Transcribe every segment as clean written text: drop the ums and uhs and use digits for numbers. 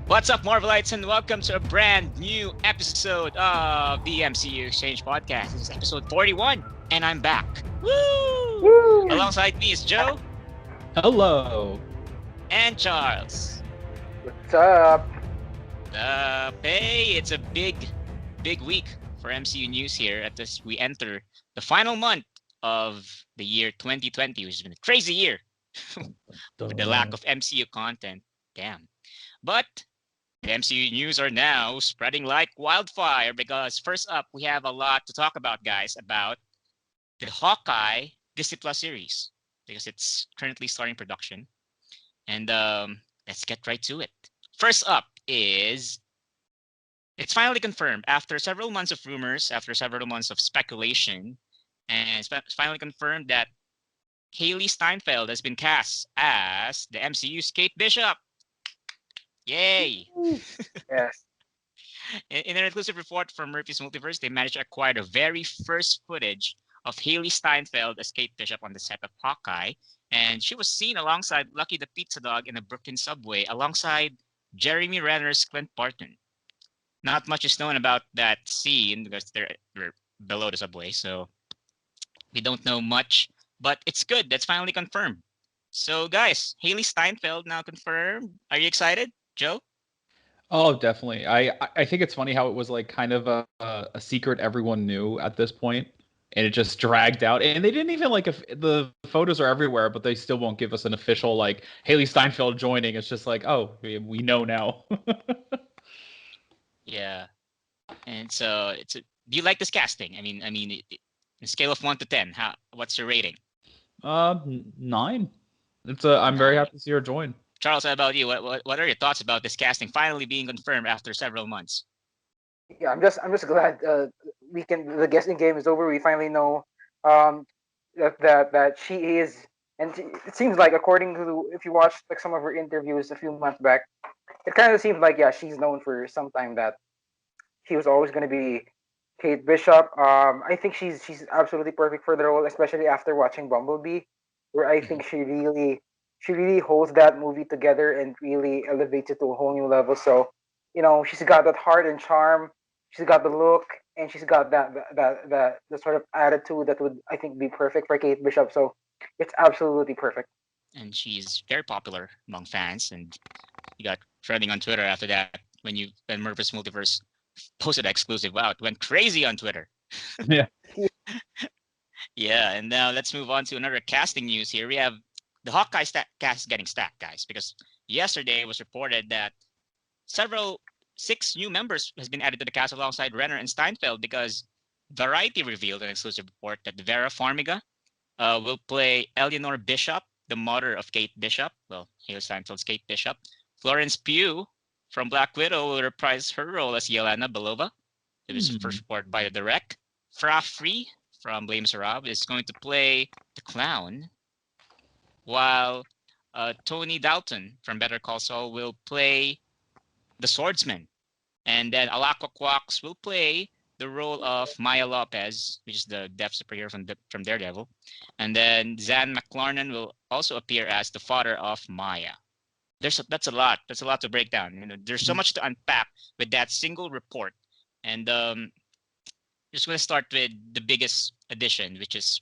What's up, Marvelites, and welcome to a brand new episode of the MCUExchange podcast. This is episode 41, and I'm back. Woo! Woo! Alongside me is Joe Hello. and Charles. What's up? Hey, it's a big week for MCU news here. At this, we enter the final month of the year 2020, which has been a crazy year with the lack of MCU content. Damn. But the MCU news are now spreading like wildfire because first up, we have a lot to talk about, guys, about the Hawkeye Disney Plus series because it's currently starting production. And let's get right to it. First up is it's finally confirmed after several months of rumors, after several months of speculation, and it's finally confirmed that Haley Steinfeld has been cast as the MCU's Kate Bishop. Yay! Yes. In an exclusive report from Murphy's Multiverse, they managed to acquire the very first footage of Haley Steinfeld as Kate Bishop on the set of Hawkeye, and she was seen alongside Lucky the Pizza Dog in a Brooklyn subway, alongside Jeremy Renner's Clint Barton. Not much is known about that scene because they're below the subway, so we don't know much, but it's good. That's finally confirmed. So, guys, Haley Steinfeld now confirmed. Are you excited, Joe? Oh, definitely. I think it's funny how it was like kind of a secret everyone knew at this point, and it just dragged out. And they didn't even if the photos are everywhere, but they still won't give us an official like Haley Steinfeld joining. It's just like, oh, we know now. Yeah. And so, do you like this casting? I mean, on a scale of 1 to 10, what's your rating? 9. I'm very happy to see her join. Charles, how about you? What are your thoughts about this casting finally being confirmed after several months? Yeah, I'm just glad the guessing game is over. We finally know that she is, and it seems like according to if you watch like some of her interviews a few months back, it kind of seems like she's known for some time that she was always going to be Kate Bishop. I think she's absolutely perfect for the role, especially after watching Bumblebee, where I think she really holds that movie together and really elevates it to a whole new level. So, she's got that heart and charm, she's got the look, and she's got that the sort of attitude that would I think be perfect for Kate Bishop. So it's absolutely perfect. And she's very popular among fans, and you got trending on Twitter after that when Murphy's Multiverse posted exclusive. Wow, it went crazy on Twitter. Yeah. Yeah, and now let's move on to another casting news here. We have the Hawkeye cast getting stacked, guys, because yesterday it was reported that 6 new members has been added to the cast alongside Renner and Steinfeld because Variety revealed an exclusive report that Vera Farmiga will play Eleanor Bishop, the mother of Kate Bishop. Well, Haley Steinfeld's Kate Bishop. Florence Pugh from Black Widow will reprise her role as Yelena Belova. It was first reported by The Direct. Fra Free from Les Miserables is going to play the clown, while Tony Dalton from Better Call Saul will play the swordsman. And then Alaka Quox will play the role of Maya Lopez, which is the deaf superhero from Daredevil. And then Zan McLarnon will also appear as the father of Maya. That's a lot. That's a lot to break down. There's so much to unpack with that single report. And just going to start with the biggest addition, which is,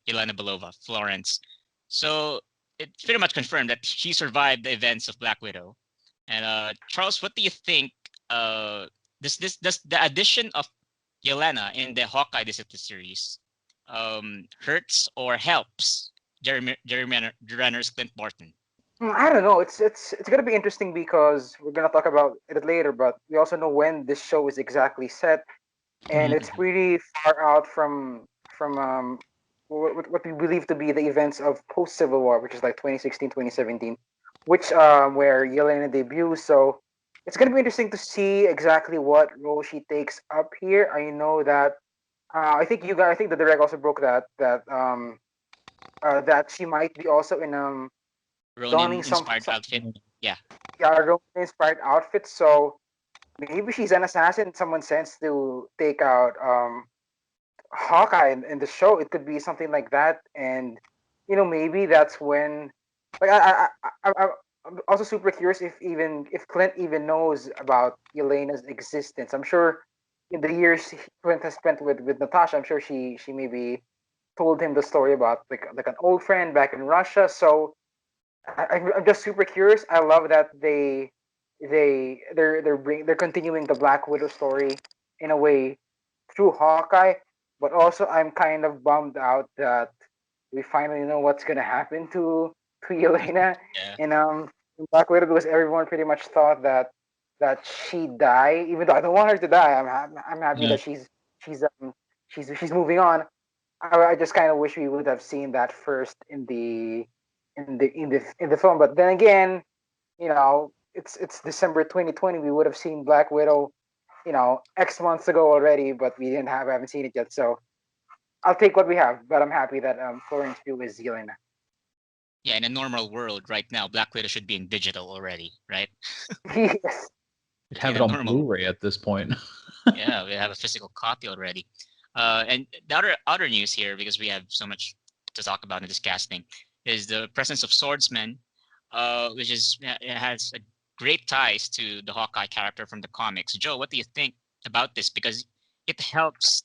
Elena Belova, Florence. So it's pretty much confirmed that she survived the events of Black Widow. And Charles, what do you think? Does the addition of Yelena in the Hawkeye Disney series hurts or helps Jeremy Renner's Clint Barton? I don't know. It's gonna be interesting because we're gonna talk about it later, but we also know when this show is exactly set, and it's pretty far out from what we believe to be the events of post Civil War, which is like 2016, 2017, which where Yelena debuts. So it's gonna be interesting to see exactly what role she takes up here. I know that I think the direct also broke that she might be also in donning Ronin-inspired outfit. Yeah. Ronin inspired outfit. So maybe she's an assassin. Someone sends to take out Hawkeye in the show. It could be something like that, and maybe that's when like I'm also super curious if Clint even knows about Yelena's existence. I'm sure in the years Clint has spent with Natasha, I'm sure she maybe told him the story about like an old friend back in Russia. So I'm just super curious. I love that they're continuing the Black Widow story in a way through Hawkeye, but also I'm kind of bummed out that we finally know what's gonna happen to Yelena Yeah. in Black Widow, because everyone pretty much thought that she'd die, even though I don't want her to die. I'm happy Yeah. that she's she's moving on. I just kind of wish we would have seen that first in the film. But then again, it's December 2020. We would have seen Black Widow, X months ago already, but haven't seen it yet. So I'll take what we have. But I'm happy that Florence Pugh is Yelena. Yeah, in a normal world right now, Black Widow should be in digital already, right? Yes. You'd have In it a on normal, Blu-ray at this point. yeah, we have a physical copy already. And the other news here, because we have so much to talk about in this casting, is the presence of swordsman, which it has a great ties to the Hawkeye character from the comics. Joe, what do you think about this? Because it helps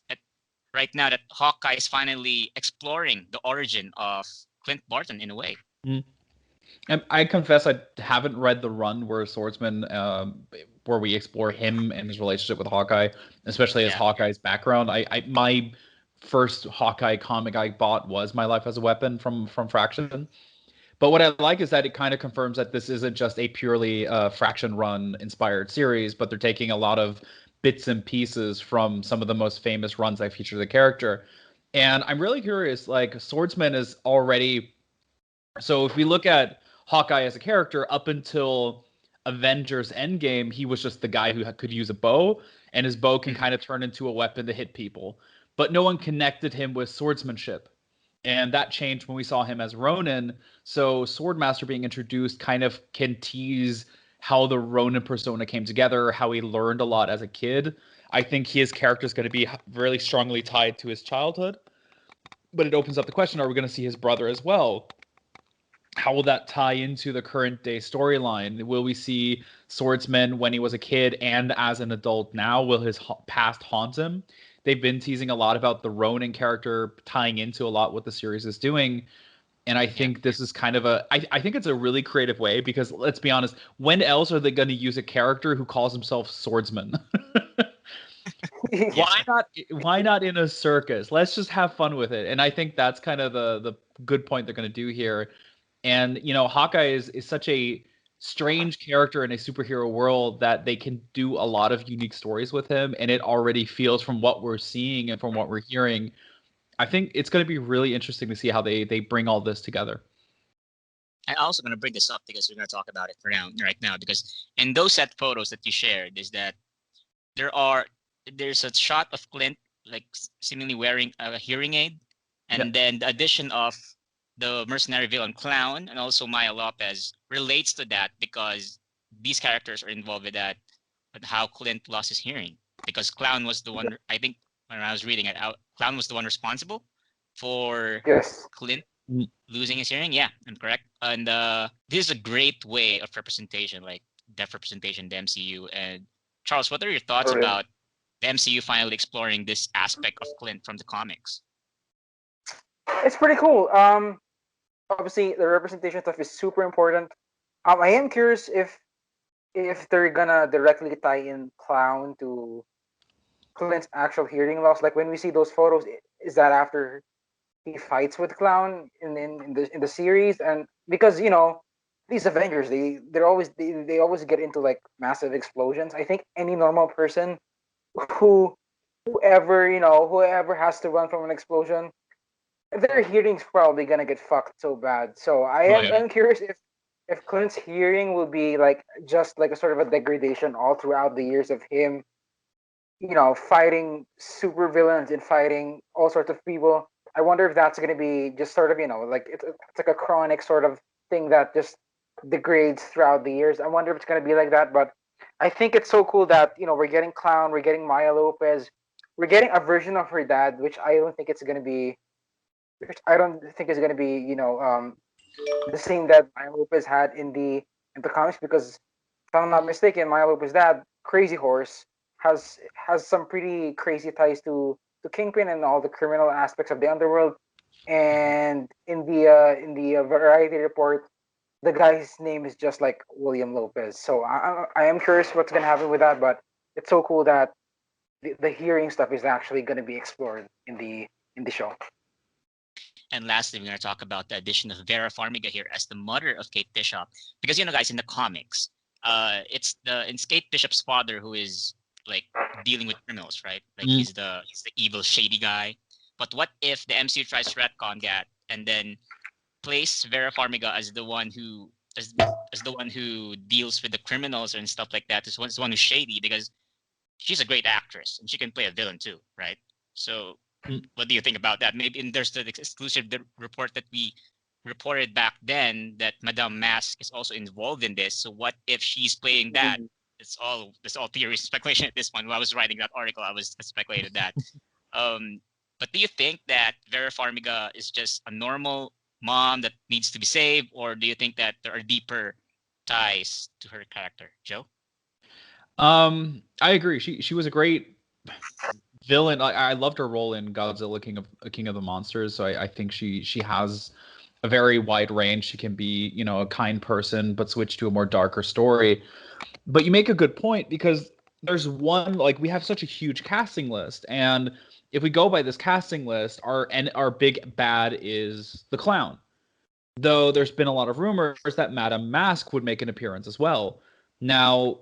right now that Hawkeye is finally exploring the origin of Clint Barton in a way. Mm. And I confess I haven't read the run where Swordsman, where we explore him and his relationship with Hawkeye, especially as Yeah. Hawkeye's background. My first Hawkeye comic I bought was My Life as a Weapon from Fraction. But what I like is that it kind of confirms that this isn't just a purely Fraction run inspired series, but they're taking a lot of bits and pieces from some of the most famous runs that feature the character. And I'm really curious, like Swordsman is already, so if we look at Hawkeye as a character, up until Avengers Endgame, he was just the guy who could use a bow, and his bow can kind of turn into a weapon to hit people. But no one connected him with swordsmanship. And that changed when we saw him as Ronin. So Swordmaster being introduced kind of can tease how the Ronin persona came together, how he learned a lot as a kid. I think his character is going to be really strongly tied to his childhood. But it opens up the question, are we going to see his brother as well? How will that tie into the current day storyline? Will we see Swordsman when he was a kid and as an adult now? Will his past haunt him? They've been teasing a lot about the Ronin character tying into a lot what the series is doing. And I think this is kind of I think it's a really creative way, because let's be honest, when else are they going to use a character who calls himself Swordsman? Why not in a circus? Let's just have fun with it. And I think that's kind of the good point they're going to do here. And Hawkeye is such a strange character in a superhero world that they can do a lot of unique stories with him, and it already feels, from what we're seeing and from what we're hearing, I think it's going to be really interesting to see how they bring all this together. I'm also going to bring this up because we're going to talk about it right now, because in those set photos that you shared is that there's a shot of Clint like seemingly wearing a hearing aid, and then the addition of the mercenary villain Clown and also Maya Lopez relates to that, because these characters are involved with that, with how Clint lost his hearing, because Clown was the one, I think when I was reading it out, Clown was the one responsible for Clint losing his hearing. Yeah, I'm correct. And this is a great way of representation, like deaf representation in the MCU. And Charles, what are your thoughts about the MCU finally exploring this aspect of Clint from the comics? It's pretty cool. Obviously the representation stuff is super important. I am curious if they're gonna directly tie in Clown to Clint's actual hearing loss. Like when we see those photos, is that after he fights with Clown in the series? And because these Avengers, they always get into like massive explosions. I think any normal person who whoever has to run from an explosion, their hearing's probably gonna get fucked so bad. So I'm curious if Clint's hearing will be like just like a sort of a degradation all throughout the years of him, fighting super villains and fighting all sorts of people. I wonder if that's gonna be just sort of like it's like a chronic sort of thing that just degrades throughout the years. I wonder if it's gonna be like that. But I think it's so cool that we're getting Clown, we're getting Maya Lopez, we're getting a version of her dad, which I don't think is going to be, the same that Maya Lopez had in the the comics because if I'm not mistaken, Maya Lopez's dad, Crazy Horse, has some pretty crazy ties to Kingpin and all the criminal aspects of the underworld. And in the Variety report, the guy's name is just like William Lopez. So I am curious what's gonna happen with that, but it's so cool that the hearing stuff is actually gonna be explored in the show. And lastly, we're going to talk about the addition of Vera Farmiga here as the mother of Kate Bishop. Because, guys, in the comics, it's Kate Bishop's father who is like dealing with criminals, right? Like he's the evil, shady guy. But what if the MCU tries to retcon that and then place Vera Farmiga as the one who as the one who deals with the criminals and stuff like that? As the one who's shady because she's a great actress and she can play a villain too, right? So what do you think about that? Maybe there's the exclusive report that we reported back then that Madame Mask is also involved in this. So what if she's playing that? It's all theory speculation at this point. When I was writing that article, I was speculated that. But do you think that Vera Farmiga is just a normal mom that needs to be saved, or do you think that there are deeper ties to her character, Joe? I agree. She was a great villain. I loved her role in Godzilla King of the Monsters. So I think she has a very wide range. She can be, a kind person, but switch to a more darker story. But you make a good point because there's one, like, we have such a huge casting list, and if we go by this casting list, our big bad is the Clown. Though there's been a lot of rumors that Madame Mask would make an appearance as well. Now,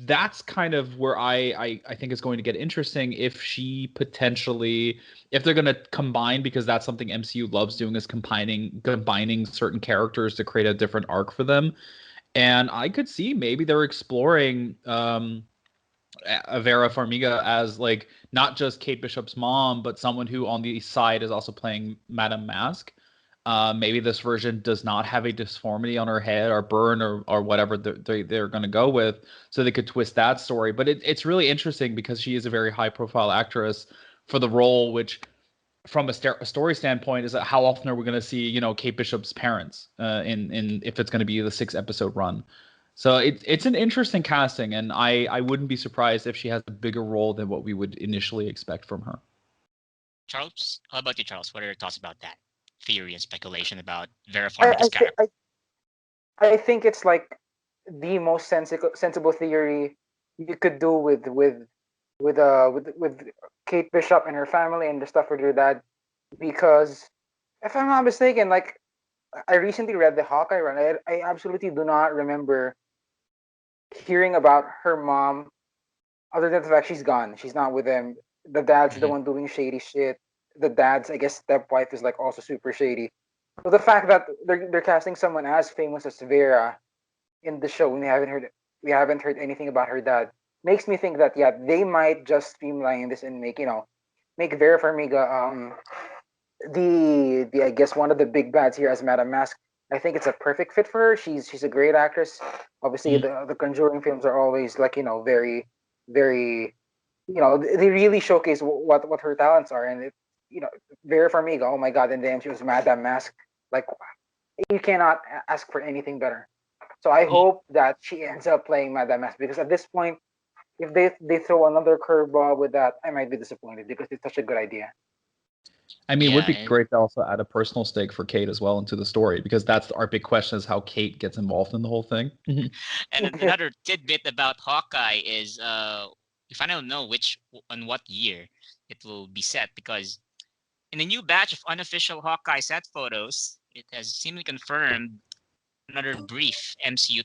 that's kind of where I think is going to get interesting if they're going to combine, because that's something MCU loves doing, is combining certain characters to create a different arc for them. And I could see maybe they're exploring Vera Farmiga as like not just Kate Bishop's mom, but someone who on the side is also playing Madame Mask. Maybe this version does not have a disformity on her head or burn or whatever they're going to go with, so they could twist that story. But it's really interesting because she is a very high profile actress for the role, which from a story standpoint is that how often are we going to see Kate Bishop's parents in if it's going to be the 6-episode run. So it's an interesting casting, and I wouldn't be surprised if she has a bigger role than what we would initially expect from her. Charles, how about you, Charles? What are your thoughts about that theory and speculation about Vera Farmiga's character? I think it's like the most sensible theory you could do with Kate Bishop and her family and the stuff with her dad, because if I'm not mistaken, like I recently read the Hawkeye run. I absolutely do not remember hearing about her mom, other than the fact she's gone. She's not with them. The dad's the one doing shady shit. The dad's, I guess, stepwife is like also super shady. So the fact that they're casting someone as famous as Vera in the show, and we haven't heard anything about her dad, makes me think that they might just streamline this and make Vera Farmiga the I guess one of the big bads here as Madame Mask. I think it's a perfect fit for her. She's a great actress. Obviously, the Conjuring films are always like very very they really showcase what her talents are, and Vera Farmiga. Oh my God! And then she was Madame Mask. Like you cannot ask for anything better. So I hope that she ends up playing Madame Mask, because at this point, if they throw another curveball with that, I might be disappointed because it's such a good idea. I mean, it would be great to also add a personal stake for Kate as well into the story, because that's our big question, is how Kate gets involved in the whole thing. And another tidbit about Hawkeye is we finally know on what year it will be set, because in a new batch of unofficial Hawkeye set photos, it has seemingly confirmed another brief MCU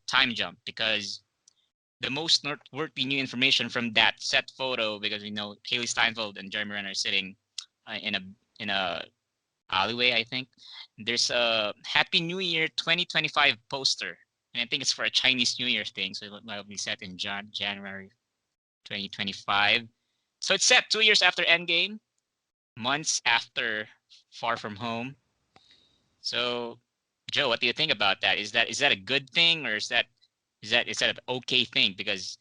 time jump, because the most noteworthy new information from that set photo, because we know Haley Steinfeld and Jeremy Renner are sitting in a alleyway, I think. There's a Happy New Year 2025 poster, and I think it's for a Chinese New Year thing, so it might be set in January 2025. So it's set 2 years after Endgame, months after Far From Home. So, Joe, what do you think about that? Is that a good thing, or is that an okay thing? Because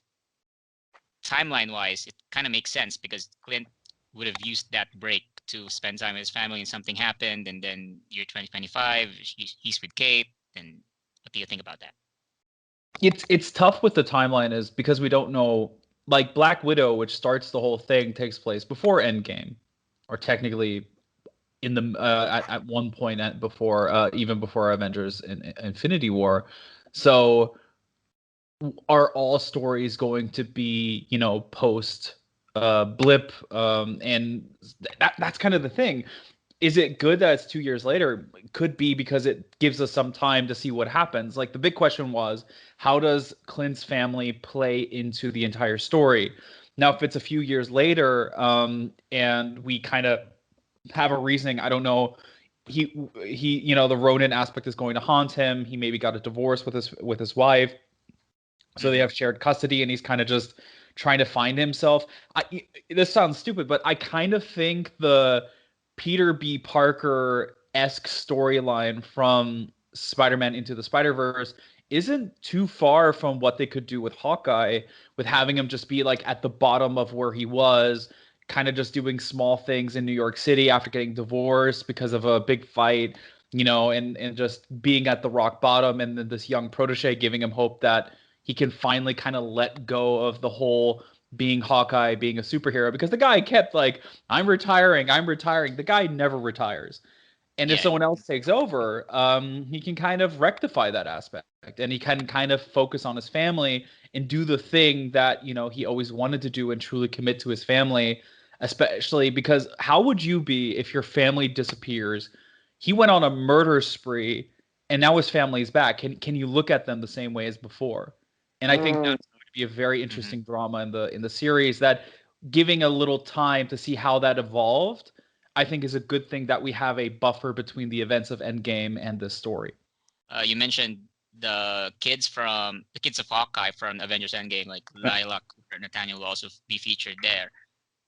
timeline-wise, it kind of makes sense, because Clint would have used that break to spend time with his family, and something happened, and then year 2025, he's with Kate. And what do you think about that? It's tough with the timeline is because we don't know. Like Black Widow, which starts the whole thing, takes place before Endgame, or technically in the at one point before even before Avengers in Infinity War. So are all stories going to be, you know, post blip, and that's kind of the thing. Is it good that it's 2 years later? Could be because it gives us some time to see what happens. Like the big question was, how does Clint's family play into the entire story? Now, if it's a few years later, and we kind of have a reasoning, I don't know. He, you know, the Ronin aspect is going to haunt him. He maybe got a divorce with his wife, so they have shared custody, and he's kind of just trying to find himself. This sounds stupid, but I kind of think the Peter B. Parker-esque storyline from Spider-Man Into the Spider-Verse isn't too far from what they could do with Hawkeye, with having him just be like at the bottom of where he was, kind of just doing small things in New York City after getting divorced because of a big fight, you know, and just being at the rock bottom, and then this young protege giving him hope that he can finally kind of let go of the whole being Hawkeye, being a superhero, because the guy kept like, I'm retiring, I'm retiring. The guy never retires. And if Yeah. someone else takes over, he can kind of rectify that aspect, and he can kind of focus on his family and do the thing that, you know, he always wanted to do and truly commit to his family, especially because how would you be if your family disappears? He went on a murder spree and now his family's back. Can you look at them the same way as before? And I think Mm, that's going to be a very Mm-hmm. interesting drama in the series, that giving a little time to see how that evolved, I think is a good thing, that we have a buffer between the events of Endgame and this story. You mentioned the kids of Hawkeye from Avengers Endgame, like Lilac, Nathaniel will also be featured there.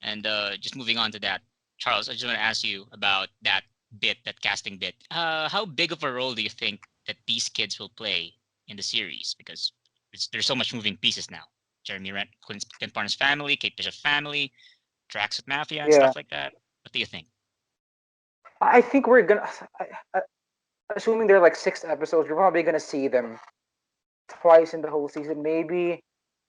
And just moving on to that, Charles, I just want to ask you about that casting bit. How big of a role do you think that these kids will play in the series? Because there's so much moving pieces now. Jeremy Renner, Clint Barnes' family, Kate Bishop's family, tracks with Mafia and yeah, stuff like that. What do you think? I think we're gonna. Assuming they're like 6 episodes, we're probably gonna see them twice in the whole season, maybe.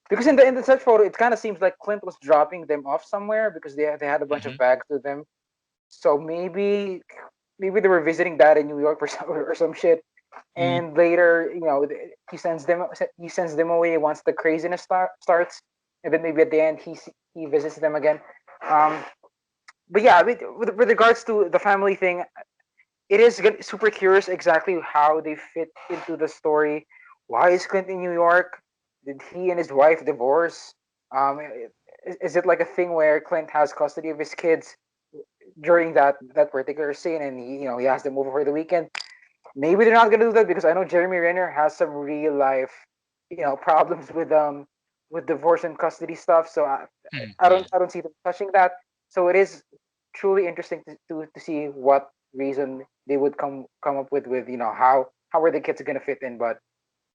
Because in the set photo, it kind of seems like Clint was dropping them off somewhere because they had a bunch Mm-hmm. of bags with them. So maybe they were visiting that in New York or some shit. Mm. And later, you know, he sends them away once the craziness starts, and then maybe at the end he visits them again. Um, but yeah, with regards to the family thing, it is super curious exactly how they fit into the story. Why is Clint in New York? Did he and his wife divorce? Is it like a thing where Clint has custody of his kids during that particular scene, and he has them over for the weekend? Maybe they're not gonna do that because I know Jeremy Renner has some real life, problems with divorce and custody stuff. So I Yeah. don't see them touching that. So it is truly interesting to see what reason they would come up with how are the kids gonna fit in. But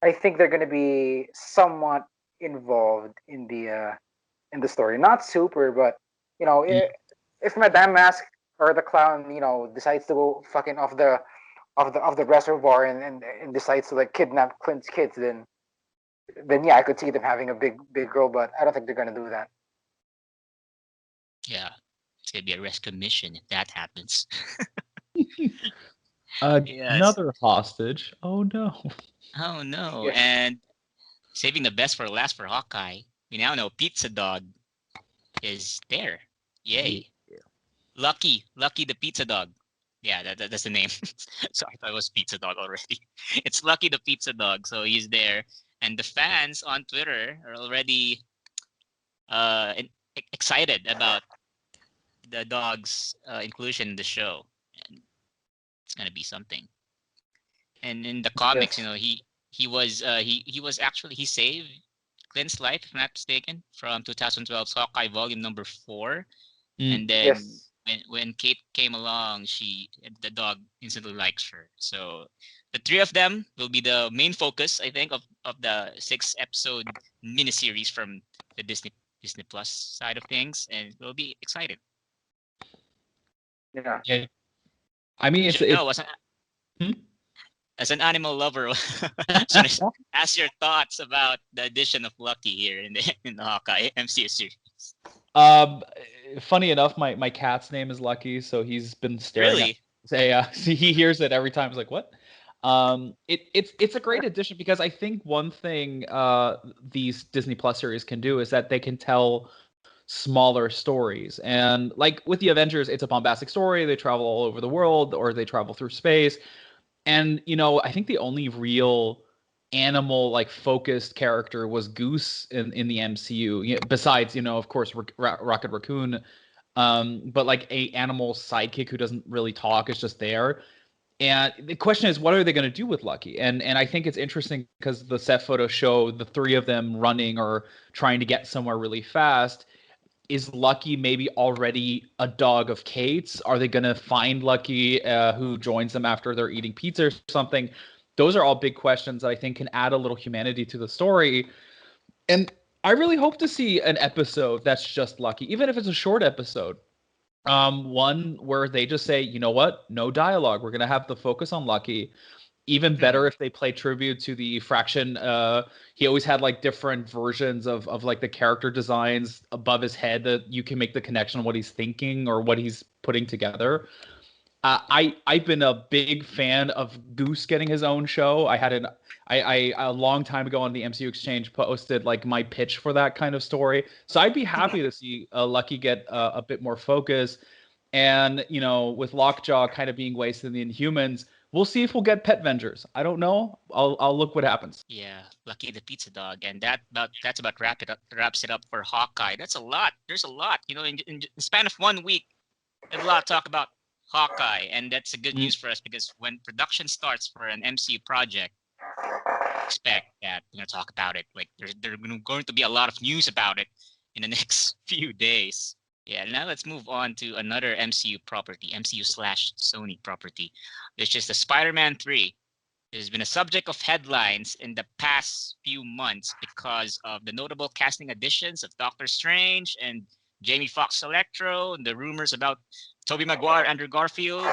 I think they're gonna be somewhat involved in the story. Not super, but if Madame Mask or the clown decides to go fucking off the reservoir and decides to like kidnap Clint's kids, then yeah, I could see them having a big role, but I don't think they're gonna do that. Yeah. It's gonna be a rescue mission if that happens. Yes. Another hostage. Oh no. Oh no. Yeah, And saving the best for last for Hawkeye, we now know Pizza Dog is there. Yeah. Yay. Lucky the Pizza Dog. Yeah, that's the name. So I thought it was Pizza Dog already. It's Lucky the Pizza Dog. So he's there. And the fans on Twitter are already excited about the dog's inclusion in the show. And it's gonna be something. And in the comics, yes. he was actually he saved Clint's life, if I'm not mistaken, from 2012's Hawkeye Volume Number 4. Mm. And then Yes. when Kate came along, the dog instantly likes her. So the three of them will be the main focus, I think, of the 6 episode miniseries from the Disney Plus side of things, and we'll be excited. Yeah. Yeah. I mean, Joe it's wasn't hmm? as an animal lover, so ask your thoughts about the addition of Lucky here in the Hawkeye MCU series. Um, Funny enough, my cat's name is Lucky, so he's been staring Really? at. Say, he hears it every time. He's like, "What?" It's a great addition because I think one thing these Disney Plus series can do is that they can tell smaller stories. And like with the Avengers, it's a bombastic story. They travel all over the world or they travel through space. And I think the only real animal like focused character was Goose in the MCU. Besides, of course, Rocket Raccoon. But like a animal sidekick who doesn't really talk is just there. And the question is, what are they going to do with Lucky? And I think it's interesting because the set photos show the three of them running or trying to get somewhere really fast. Is Lucky maybe already a dog of Kate's? Are they going to find Lucky who joins them after they're eating pizza or something? Those are all big questions that I think can add a little humanity to the story. And I really hope to see an episode that's just Lucky, even if it's a short episode. One where they just say, you know what? No dialogue. We're going to have the focus on Lucky. Even better if they play tribute to the Fraction. He always had like different versions of like the character designs above his head that you can make the connection on what he's thinking or what he's putting together. I've been a big fan of Goose getting his own show. I had a long time ago on the MCUExchange posted like my pitch for that kind of story. So I'd be happy to see Lucky get a bit more focus. And with Lockjaw kind of being wasted in the Inhumans, we'll see if we'll get Pet Vengers. I don't know. I'll look what happens. Yeah, Lucky the Pizza Dog, and that's about wraps it up for Hawkeye. That's a lot. There's a lot. In the span of 1 week, there's a lot to talk about Hawkeye, and that's a good news for us because when production starts for an MCU project, expect that talk about it. Like there's going to be a lot of news about it in the next few days. Yeah, now let's move on to another MCU property, MCU/Sony property, which is the Spider-Man 3. It has been a subject of headlines in the past few months because of the notable casting additions of Doctor Strange and Jamie Foxx Electro, and the rumors about Tobey Maguire, Andrew Garfield.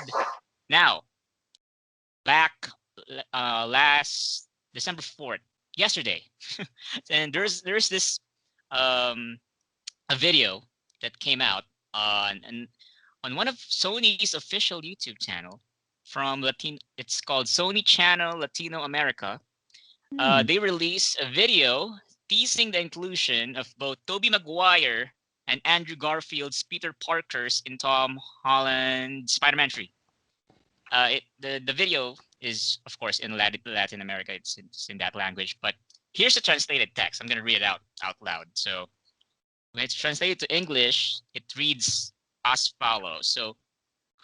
Now, back last December 4th, yesterday, and there's this a video that came out on one of Sony's official YouTube channel from it's called Sony Channel Latino America. They released a video teasing the inclusion of both Tobey Maguire and Andrew Garfield's Peter Parkers in Tom Holland's Spider-Man 3. The video is, of course, in Latin America. It's in that language. But here's the translated text. I'm going to read it out loud. So when it's translated to English, it reads as follows. So,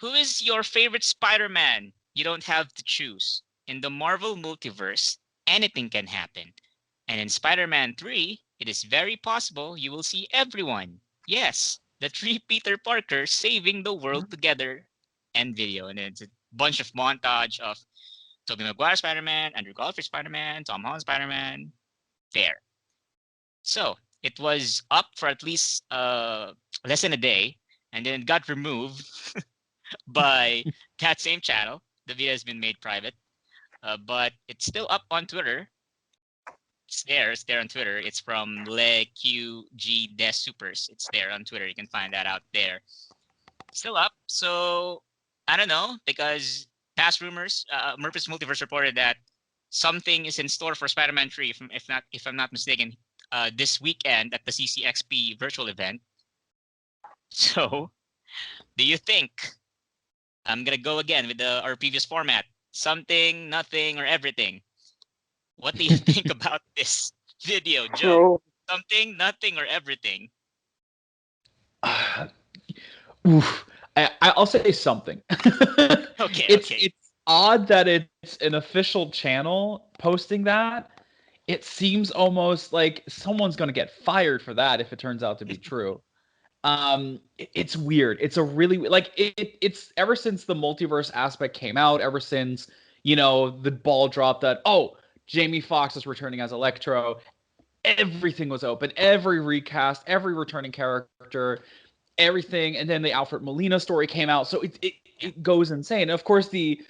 who is your favorite Spider-Man? You don't have to choose. In the Marvel multiverse, anything can happen. And in Spider-Man 3, it is very possible you will see everyone. Yes, the three Peter Parkers saving the world together. End video. And it's a bunch of montage of Tobey Maguire Spider-Man, Andrew Garfield Spider-Man, Tom Holland Spider-Man. There. So, it was up for at least less than a day, and then it got removed by that same channel. The video has been made private, but it's still up on Twitter. It's there on Twitter. It's from Le QG Des Supers. It's there on Twitter. You can find that out there. Still up. So I don't know, because past rumors, Murphy's Multiverse reported that something is in store for Spider-Man 3, if I'm not mistaken, this weekend at the CCXP virtual event. So, do you think? I'm gonna go again with our previous format: something, nothing, or everything. What do you think about this video, Joe? Something, nothing, or everything? I'll say something. Okay. It's odd that it's an official channel posting that. It seems almost like someone's going to get fired for that if it turns out to be true. It's weird. It's a really like it's ever since the multiverse aspect came out, ever since the ball dropped that Jamie Foxx is returning as Electro, everything was open. Every recast, every returning character, everything, and then the Alfred Molina story came out, so it goes insane. Of course, the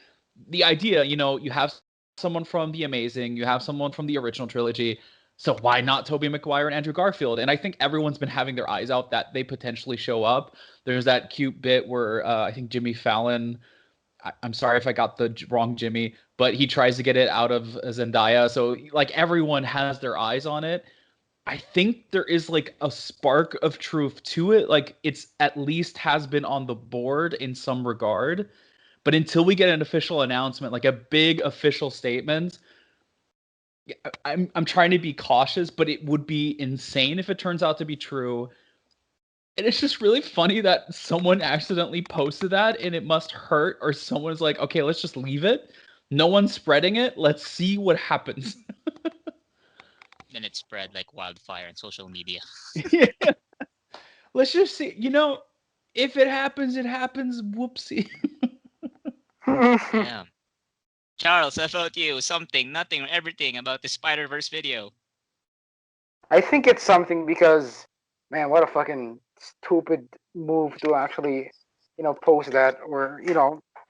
idea, you have someone from The Amazing, you have someone from the original trilogy. So why not Tobey Maguire and Andrew Garfield? And I think everyone's been having their eyes out that they potentially show up. There's that cute bit where I think Jimmy Fallon, I'm sorry if I got the wrong Jimmy, but he tries to get it out of Zendaya. So like everyone has their eyes on it. I think there is like a spark of truth to it. Like it's at least has been on the board in some regard. But until we get an official announcement, like a big official statement, I'm trying to be cautious, but it would be insane if it turns out to be true. And it's just really funny that someone accidentally posted that and it must hurt, or someone's like, okay, let's just leave it. No one's spreading it. Let's see what happens. Then it spread like wildfire on social media. Yeah. Let's just see. If it happens, it happens. Whoopsie. Yeah. Charles, how about you? Something, nothing, or everything about the Spider-Verse video? I think it's something because, man, what a fucking stupid move to actually, post that, or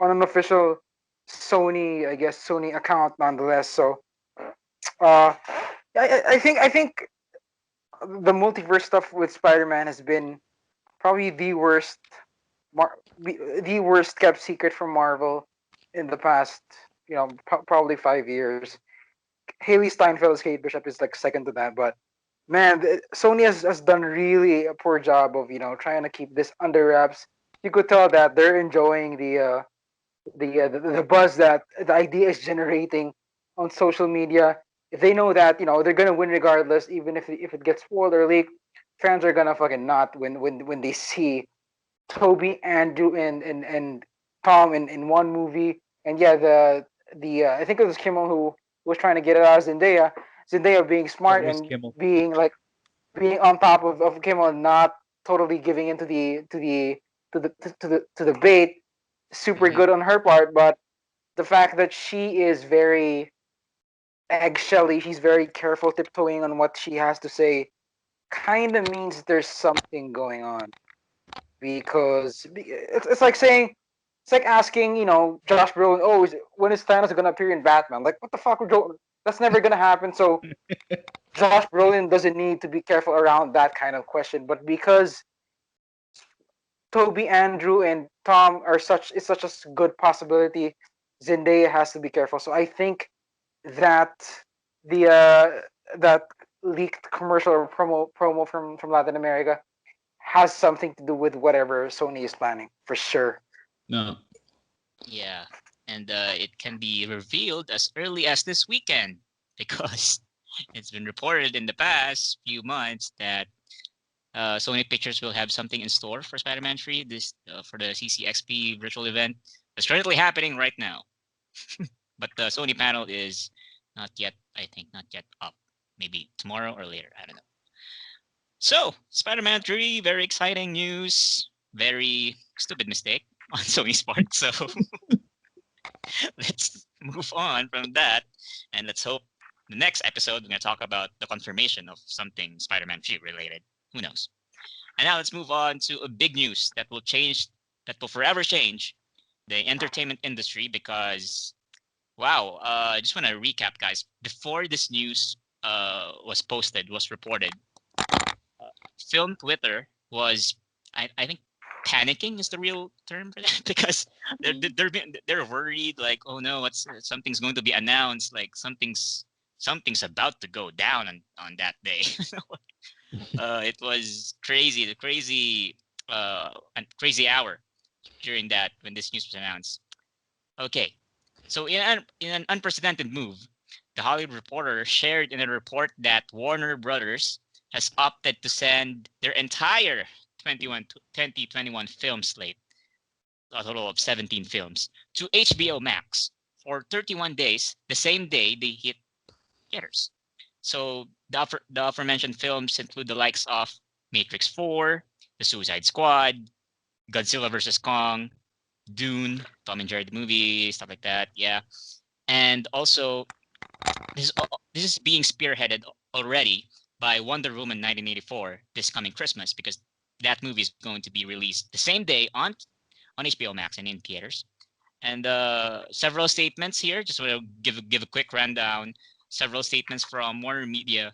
on an official Sony, I guess Sony account nonetheless. So, uh, I think the multiverse stuff with Spider-Man has been probably the worst kept secret from Marvel in the past, probably 5 years. Haley Steinfeld's Kate Bishop is like second to that, but man, Sony has done really a poor job of trying to keep this under wraps. You could tell that they're enjoying the buzz that the idea is generating on social media. If they know that they're gonna win regardless, even if it gets spoiled or leaked, fans are gonna fucking not when they see Toby, Andrew, and Tom in one movie. And yeah, the I think it was Kimmel who was trying to get it out of Zendaya. Zendaya being smart Always and Kimmel. being on top of Kimmel, not totally giving into the bait. Super Mm-hmm. good on her part, but the fact that she is very eggshelly, she's very careful, tiptoeing on what she has to say, kind of means there's something going on. Because it's like saying, it's like asking, Josh Brolin, oh, when is Thanos gonna appear in Batman? Like, what the fuck? That's never gonna happen. So Josh Brolin doesn't need to be careful around that kind of question. But because Toby, Andrew, and Tom are it's such a good possibility, Zendaya has to be careful. So I think that the that leaked commercial or promo from Latin America has something to do with whatever Sony is planning for sure. No. Yeah, and it can be revealed as early as this weekend because it's been reported in the past few months that Sony Pictures will have something in store for Spider-Man 3 this for the CCXP virtual event that's currently happening right now. But the Sony panel is not yet, I think, not yet up. Maybe tomorrow or later. I don't know. So, Spider-Man 3, very exciting news. Very stupid mistake on Sony's part. So, let's move on from that. And let's hope the next episode we're going to talk about the confirmation of something Spider-Man 3 related. Who knows? And now let's move on to a big news that will forever change the entertainment industry because, wow, I just want to recap, guys. Before this news was reported, film Twitter was, I think, panicking is the real term for that because they're worried, like, oh no, something's going to be announced, like something's about to go down on that day. It was crazy, crazy hour during that when this news was announced. Okay, so in an unprecedented move, the Hollywood Reporter shared in a report that Warner Brothers has opted to send their entire 2021 film slate, a total of 17 films, to HBO Max for 31 days, the same day they hit theaters. So the aforementioned films include the likes of Matrix 4, The Suicide Squad, Godzilla vs. Kong, Dune, Tom and Jerry the movie, stuff like that. Yeah, and also this is being spearheaded already by Wonder Woman 1984 this coming Christmas because that movie is going to be released the same day on HBO Max and in theaters. And several statements here. Just want to give a quick rundown. Several statements from Warner Media.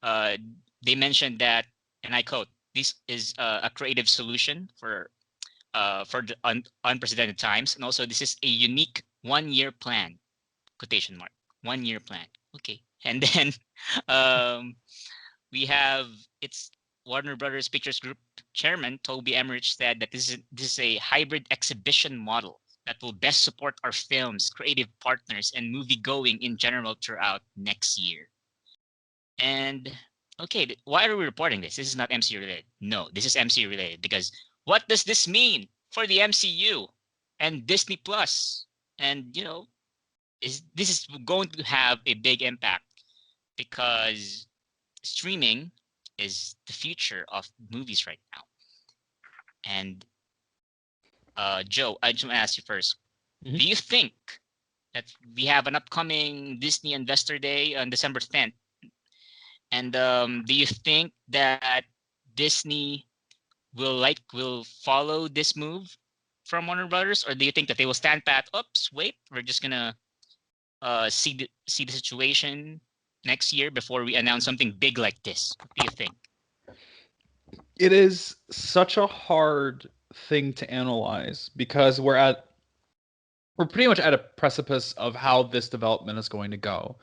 They mentioned that, and I quote, "This is a creative solution for the unprecedented times, and also this is a unique 1-year plan." Quotation mark. 1-year plan. Okay. And then um, we have it's Warner Brothers Pictures Group chairman Toby Emmerich said that this is a hybrid exhibition model that will best support our films, creative partners, and movie going in general throughout next year. And okay, why are we reporting this? This is not MCU related. No, this is MCU related because what does this mean for the MCU and Disney Plus? And this is going to have a big impact because streaming is the future of movies right now. And Joe, I just want to ask you 1st. Mhm. Do you think that we have an upcoming Disney Investor Day on December 10th? And do you think that Disney will follow this move from Warner Brothers, or do you think that they will stand pat? Oops, wait, we're just gonna see the situation next year before we announce something big like this? What do you think? It is such a hard thing to analyze because we're pretty much at a precipice of how this development is going to go.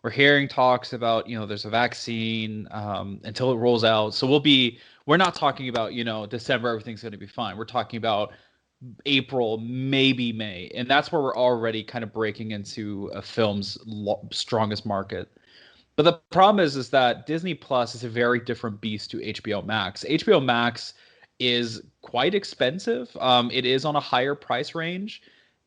We're hearing talks about, there's a vaccine until it rolls out. So we're not talking about, December, everything's going to be fine. We're talking about April, maybe May. And that's where we're already kind of breaking into a film's strongest market. But the problem is that Disney Plus is a very different beast to HBO Max. HBO Max is quite expensive. It is on a higher price range.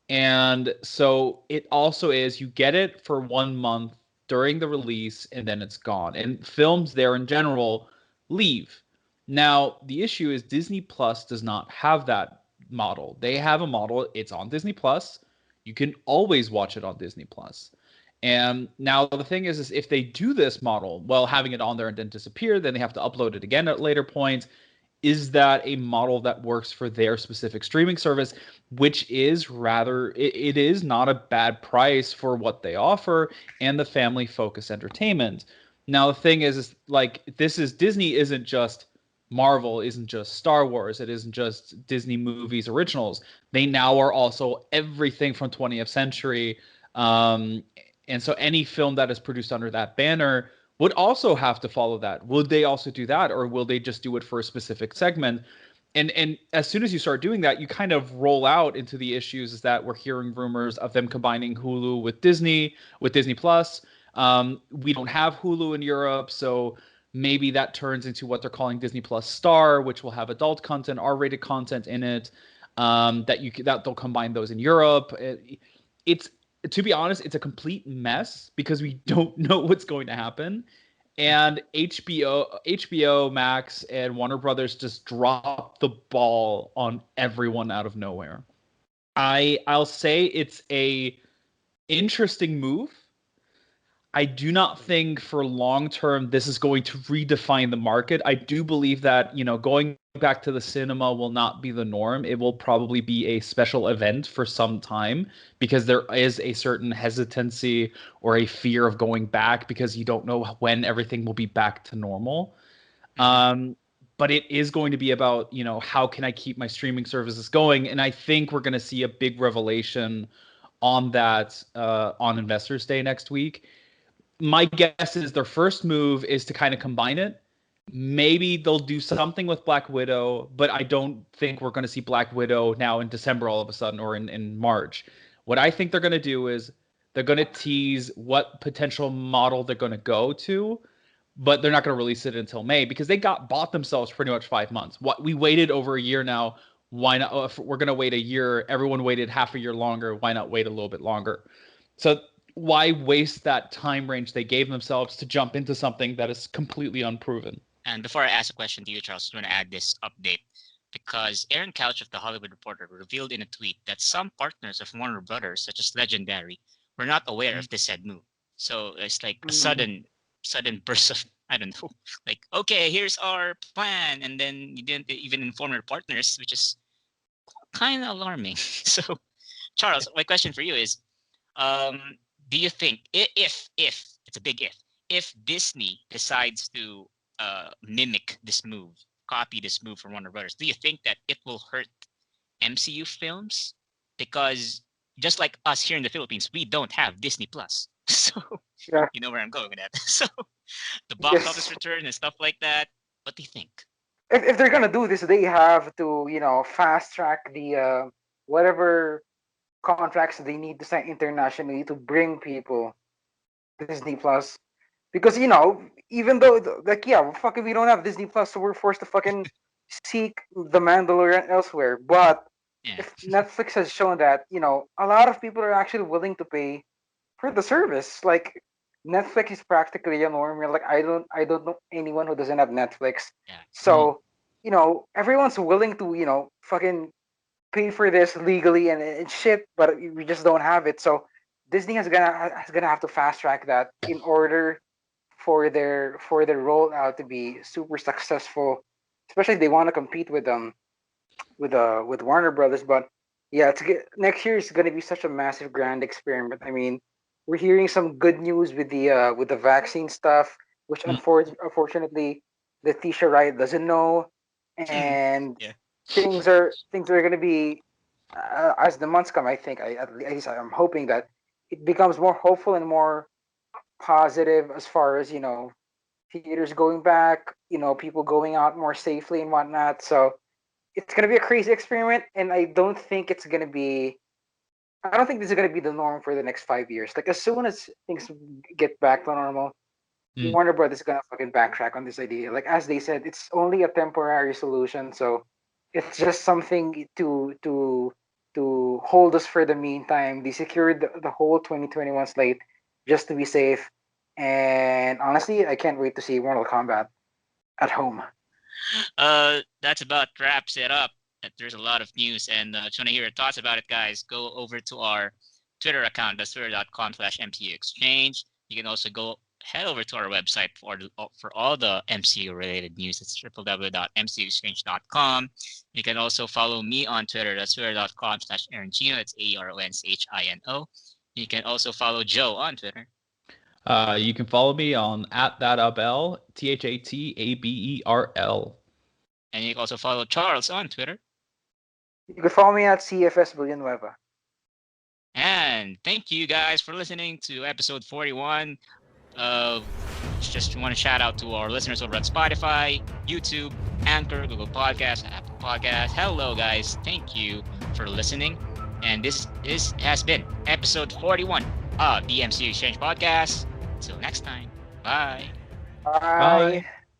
And so it also is, you get it for 1 month during the release and then it's gone. And films there in general leave. Now, the issue is Disney Plus does not have that model. They have a model, it's on Disney Plus. You can always watch it on Disney Plus. And now the thing is if they do this model, well, having it on there and then disappear, then they have to upload it again at a later point. Is that a model that works for their specific streaming service, which is it is not a bad price for what they offer and the family focused entertainment. Now the thing is like Disney isn't just Marvel, isn't just Star Wars, it isn't just Disney movies originals. They now are also everything from 20th century. And so any film that is produced under that banner would also have to follow that. Would they also do that, or will they just do it for a specific segment? And as soon as you start doing that, you kind of roll out into the issues is that we're hearing rumors of them combining Hulu with Disney Plus. We don't have Hulu in Europe, so maybe that turns into what they're calling Disney Plus Star, which will have adult content, R-rated content in it. That they'll combine those in Europe. It's to be honest, it's a complete mess because we don't know what's going to happen. And HBO Max and Warner Brothers just dropped the ball on everyone out of nowhere. I'll say it's a interesting move. I do not think for long term this is going to redefine the market. I do believe that, going back to the cinema will not be the norm. It will probably be a special event for some time because there is a certain hesitancy or a fear of going back because you don't know when everything will be back to normal. But it is going to be about, how can I keep my streaming services going? And I think we're going to see a big revelation on that on Investors Day next week. My guess is their first move is to kind of combine it. Maybe they'll do something with Black Widow, but I don't think we're going to see Black Widow now in December all of a sudden or in March. What I think they're going to do is they're going to tease what potential model they're going to go to, but they're not going to release it until May because they bought themselves pretty much 5 months. We waited over a year now. Why not? If we're going to wait a year, everyone waited half a year longer. Why not wait a little bit longer? So why waste that time range they gave themselves to jump into something that is completely unproven? And before I ask a question to you, Charles, I want to add this update because Aaron Couch of The Hollywood Reporter revealed in a tweet that some partners of Warner Brothers, such as Legendary, were not aware of this said move. So it's like a sudden burst of, I don't know, like, okay, here's our plan. And then you didn't even inform your partners, which is kind of alarming. So Charles, my question for you is, do you think if it's a big if Disney decides to mimic this move, copy this move from Warner Brothers, do you think that it will hurt MCU films? Because just like us here in the Philippines, we don't have Disney Plus, so Yeah. you know where I'm going with that. So the box Yes. office return and stuff like that. What do you think? If they're gonna do this, they have to, fast track the whatever contracts they need to sign internationally to bring people to Disney Plus. Because even though fucking we don't have Disney Plus, so we're forced to fucking seek the Mandalorian elsewhere. But Yeah. if Netflix has shown that, a lot of people are actually willing to pay for the service. Like Netflix is practically a norm. Like I don't know anyone who doesn't have Netflix. Yeah. So, everyone's willing to, fucking pay for this legally and shit, but we just don't have it. So Disney has gonna have to fast track that in order for their rollout to be super successful, especially if they want to compete with with Warner Brothers. But yeah, next year is gonna be such a massive grand experiment. I mean, we're hearing some good news with the vaccine stuff, which unfortunately Letitia Wright doesn't know, and Yeah. things are gonna be as the months come. I think at least I'm hoping that it becomes more hopeful and more positive as far as theaters going back, people going out more safely and whatnot. So it's gonna be a crazy experiment, and I don't think this is gonna be the norm for the next 5 years. Like as soon as things get back to normal, Warner Brothers is gonna fucking backtrack on this idea. Like as they said, it's only a temporary solution, so it's just something to hold us for the meantime. They secured the whole 2021 slate just to be safe. And honestly, I can't wait to see Mortal Kombat at home. That's about wraps it up. There's a lot of news, and if you want to hear your thoughts about it, guys, go over to our Twitter account. That's twitter.com/MCUExchange. You can also head over to our website for all the MCU related news. It's www.mcuexchange.com. You can also follow me on Twitter. That's twitter.com/Aronchino. It's AERONCHINO. You can also follow Joe on Twitter. You can follow me on @thatabel, THATABERL. And you can also follow Charles on Twitter. You can follow me at CFS Villanueva. And thank you guys for listening to episode 41. Just want to shout out to our listeners over at Spotify, YouTube, Anchor, Google Podcasts, Apple Podcasts. Hello, guys. Thank you for listening. And this has been episode 41 of the MCU Exchange Podcast. Until next time. Bye. Bye. Bye.